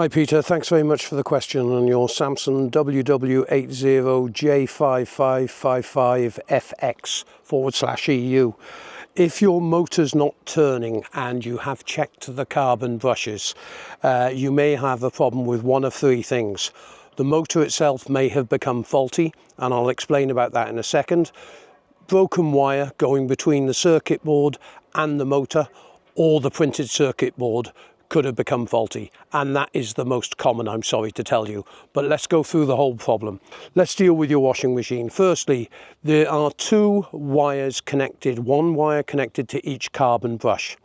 Hi Peter, thanks very much for the question on your Samsung WW80J5555FX /EU. If your motor's not turning and you have checked the carbon brushes, you may have a problem with one of three things. The motor itself may have become faulty, and I'll explain about that in a second. Broken wire going between the circuit board and the motor, or the printed circuit board could have become faulty, and that is the most common, I'm sorry to tell you. But let's go through the whole problem. Let's deal with your washing machine. Firstly, there are two wires connected, one wire connected to each carbon brush.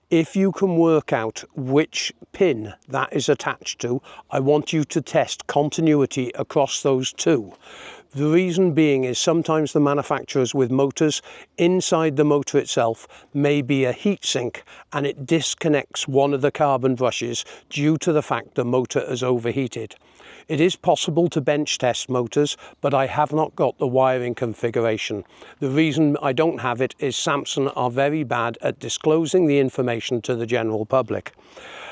If you can work out which pin that is attached to, I want you to test continuity across those two. The reason being is sometimes the manufacturers with motors, inside the motor itself may be a heat sink and it disconnects one of the carbon brushes due to the fact the motor has overheated. It is possible to bench test motors, but I have not got the wiring configuration. The reason I don't have it is Samsung are very bad at disclosing the information to the general public.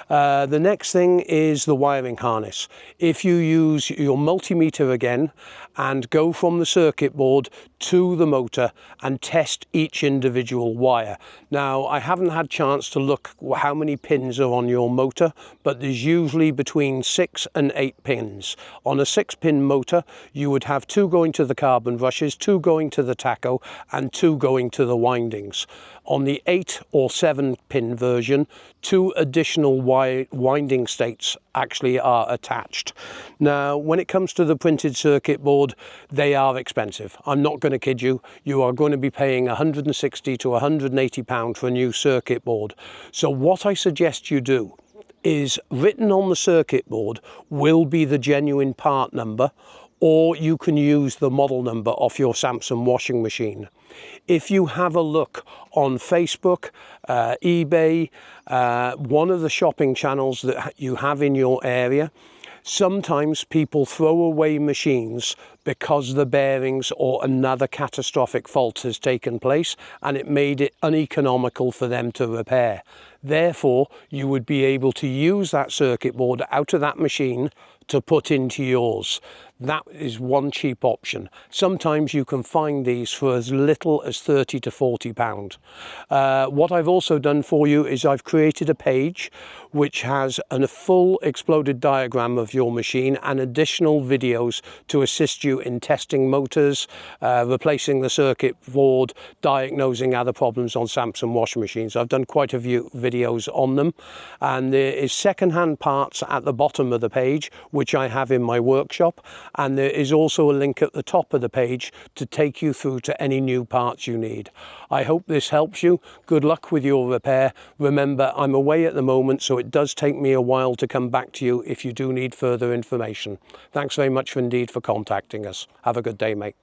The next thing is the wiring harness. If you use your multimeter again and go from the circuit board to the motor and test each individual wire. Now, I haven't had chance to look how many pins are on your motor, but there's usually between 6 and 8 pins. On a 6-pin motor, you would have 2 going to the carbon brushes, 2 going to the tacho, and 2 going to the windings. On the 8 or 7-pin version, 2 additional winding states actually are attached. Now, when it comes to the printed circuit board, they are expensive. I'm not going to kid you. You are going to be paying £160 to £180 for a new circuit board. So what I suggest you do is, written on the circuit board will be the genuine part number, or you can use the model number off your Samsung washing machine. If you have a look on Facebook, eBay, one of the shopping channels that you have in your area, sometimes people throw away machines because the bearings or another catastrophic fault has taken place and it made it uneconomical for them to repair. Therefore, you would be able to use that circuit board out of that machine to put into yours. That is one cheap option. Sometimes you can find these for as little as £30 to £40. What I've also done for you is I've created a page which has a full exploded diagram of your machine and additional videos to assist you in testing motors, replacing the circuit board, diagnosing other problems on Samsung washing machines. I've done quite a few videos on them, and there is second-hand parts at the bottom of the page which I have in my workshop, and there is also a link at the top of the page to take you through to any new parts you need. I hope this helps you. Good luck with your repair. Remember, I'm away at the moment, so it does take me a while to come back to you if you do need further information. Thanks very much indeed for contacting us. Have a good day, mate.